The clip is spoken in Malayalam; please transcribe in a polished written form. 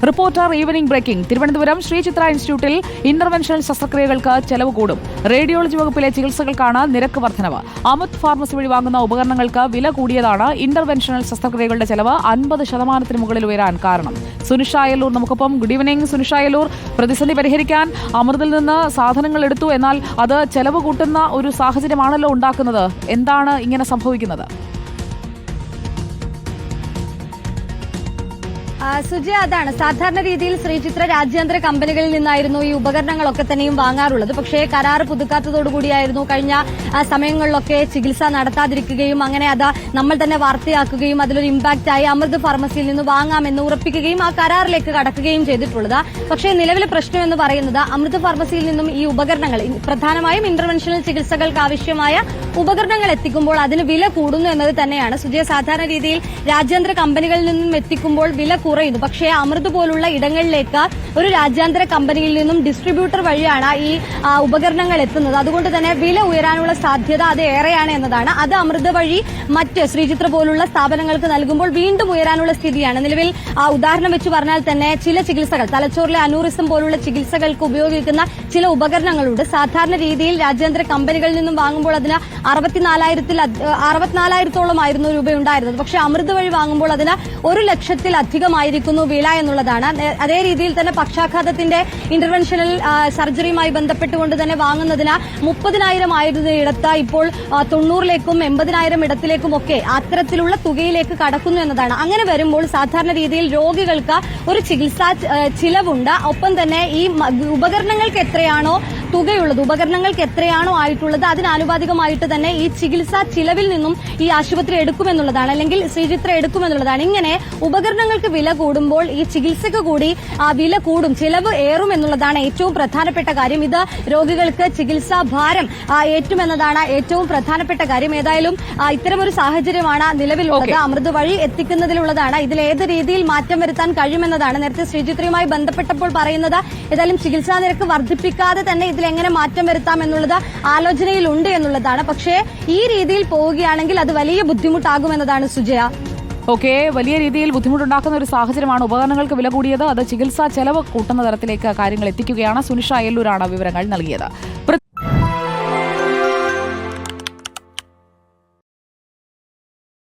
Reporter evening breaking. Thiruvananthapuram Sree Chitra ഇൻസ്റ്റിറ്റ്യൂട്ടിൽ ഇന്റർവെൻഷണൽ ശസ്ത്രക്രിയകൾക്ക് ചെലവ് കൂടും. റേഡിയോളജി വകുപ്പിലെ ചികിത്സകൾക്കാണ് നിരക്ക് വർധനവ്. അമുത് ഫാർമസി വഴി വാങ്ങുന്ന ഉപകരണങ്ങൾക്ക് വില കൂടിയതാണ് ഇന്റർവെൻഷണൽ ശസ്ത്രക്രിയകളുടെ ചെലവ് 50% മുകളിൽ ഉയരാൻ കാരണം. സുനിഷ അയലൂർ നമുക്കൊപ്പം. Good evening Sunisha Ayalur. പ്രതിസന്ധി പരിഹരിക്കാൻ അമൃതിൽ നിന്ന് സാധനങ്ങൾ എടുത്തു, എന്നാൽ അത് ചെലവ് കൂട്ടുന്ന ഒരു സാഹചര്യമാണല്ലോ ഉണ്ടാക്കുന്നത്. എന്താണ് ഇങ്ങനെ സംഭവിക്കുന്നത്? സുജയ, അതാണ് സാധാരണ രീതിയിൽ ശ്രീചിത്ര രാജ്യാന്തര കമ്പനികളിൽ നിന്നായിരുന്നു ഈ ഉപകരണങ്ങളൊക്കെ തന്നെയും വാങ്ങാറുള്ളത്. പക്ഷേ കരാർ പുതുക്കാത്തതോടുകൂടിയായിരുന്നു കഴിഞ്ഞ സമയങ്ങളിലൊക്കെ ചികിത്സ നടത്താതിരിക്കുകയും അങ്ങനെ അത് നമ്മൾ തന്നെ വാർത്തയാക്കുകയും അതിലൊരു ഇമ്പാക്റ്റായി അമൃത് ഫാർമസിയിൽ നിന്ന് വാങ്ങാമെന്ന് ഉറപ്പിക്കുകയും ആ കരാറിലേക്ക് കടക്കുകയും ചെയ്തിട്ടുള്ളത്. പക്ഷേ നിലവിലെ പ്രശ്നം എന്ന് പറയുന്നത് അമൃത് ഫാർമസിയിൽ നിന്നും ഈ ഉപകരണങ്ങൾ, പ്രധാനമായും ഇന്റർവെൻഷണൽ ചികിത്സകൾക്ക് ആവശ്യമായ ഉപകരണങ്ങൾ എത്തിക്കുമ്പോൾ അതിന് വില കൂടുന്നു എന്നത് തന്നെയാണ്. സുജയ, സാധാരണ രീതിയിൽ രാജ്യാന്തര കമ്പനികളിൽ നിന്നും എത്തിക്കുമ്പോൾ വില കുറയുന്നു. പക്ഷേ അമൃത് പോലുള്ള ഇടങ്ങളിലേക്ക് ഒരു രാജ്യാന്തര കമ്പനിയിൽ നിന്നും ഡിസ്ട്രിബ്യൂട്ടർ വഴിയാണ് ഈ ഉപകരണങ്ങൾ എത്തുന്നത്. അതുകൊണ്ട് തന്നെ വില ഉയരാനുള്ള സാധ്യത അത് ഏറെയാണ് എന്നതാണ്. അത് അമൃത് വഴി മറ്റ് ശ്രീചിത്ര പോലുള്ള സ്ഥാപനങ്ങൾക്ക് നൽകുമ്പോൾ വീണ്ടും ഉയരാനുള്ള സ്ഥിതിയാണ്. നിലവിൽ ഉദാഹരണം വെച്ച് പറഞ്ഞാൽ തന്നെ ചില ചികിത്സകൾ, തലച്ചോറിലെ അനൂറിസം പോലുള്ള ചികിത്സകൾക്ക് ഉപയോഗിക്കുന്ന ചില ഉപകരണങ്ങളുണ്ട്. സാധാരണ രീതിയിൽ രാജ്യാന്തര കമ്പനികളിൽ നിന്നും വാങ്ങുമ്പോൾ അതിന് 64,000-ഓളം ആയിരുന്നു രൂപയുണ്ടായിരുന്നത്. പക്ഷേ അമൃത് വഴി വാങ്ങുമ്പോൾ അതിന് 1,00,000-ലധികമായിരിക്കുന്നു വില എന്നുള്ളതാണ്. അതേ രീതിയിൽ തന്നെ പക്ഷാഘാതത്തിന്റെ ഇന്റർവെൻഷണൽ സർജറിയുമായി ബന്ധപ്പെട്ടുകൊണ്ട് തന്നെ വാങ്ങുന്നതിന് 30,000 ആയിരുന്ന ഇടത്ത് ഇപ്പോൾ 90,000-ലേക്കും 80,000 ഇടത്തിലേക്കുമൊക്കെ അത്തരത്തിലുള്ള തുകയിലേക്ക് കടക്കുന്നു എന്നതാണ്. അങ്ങനെ വരുമ്പോൾ സാധാരണ രീതിയിൽ രോഗികൾക്ക് ഒരു ചികിത്സാ ചിലവുണ്ട്. ഒപ്പം തന്നെ ഈ ഉപകരണങ്ങൾക്ക് എത്രയാണോ തുകയുള്ളത്, ഉപകരണങ്ങൾക്ക് എത്രയാണോ ആയിട്ടുള്ളത് അതിനാനുപാതികമായിട്ട് തന്നെ ഈ ചികിത്സാ ചിലവിൽ നിന്നും ഈ ആശുപത്രി എടുക്കുമെന്നുള്ളതാണ്, അല്ലെങ്കിൽ ശ്രീചിത്ര എടുക്കുമെന്നുള്ളതാണ്. ഇങ്ങനെ ഉപകരണങ്ങൾക്ക് വില കൂടുമ്പോൾ ഈ ചികിത്സയ്ക്ക് കൂടി വില കൂടും, ചിലവ് ഏറും എന്നുള്ളതാണ് ഏറ്റവും പ്രധാനപ്പെട്ട കാര്യം. ഇത് രോഗികൾക്ക് ചികിത്സാ ഭാരം ഏറ്റുമെന്നതാണ് ഏറ്റവും പ്രധാനപ്പെട്ട കാര്യം. ഏതായാലും ഇത്തരമൊരു സാഹചര്യമാണ് നിലവിലുള്ളത്. അമൃത് വഴി എത്തിക്കുന്നതിലുള്ളതാണ്. ഇതിലേത് രീതിയിൽ മാറ്റം വരുത്താൻ കഴിയുമെന്നതാണ് നേരത്തെ ശ്രീചിത്രയുമായി ബന്ധപ്പെട്ടപ്പോൾ പറയുന്നത്. ഏതായാലും ചികിത്സാ നിരക്ക് വർദ്ധിപ്പിക്കാതെ തന്നെ ഇതിലെങ്ങനെ മാറ്റം വരുത്താം എന്നുള്ളത് ആലോചനയിലുണ്ട് എന്നുള്ളതാണ്. പക്ഷേ ഈ രീതിയിൽ പോവുകയാണെങ്കിൽ അത് വലിയ ബുദ്ധിമുട്ടാകുമെന്നതാണ് സുജയ. ഓക്കെ, വലിയ രീതിയിൽ ബുദ്ധിമുട്ടുണ്ടാക്കുന്ന ഒരു സാഹചര്യമാണ്. ഉപകരണങ്ങൾക്ക് വില കൂടിയത് അത് ചികിത്സാ ചെലവ് കൂട്ടുന്ന തരത്തിലേക്ക് കാര്യങ്ങൾ എത്തിക്കുകയാണ്. സുനിഷ അയലൂരാണ് വിവരങ്ങൾ നൽകിയത്.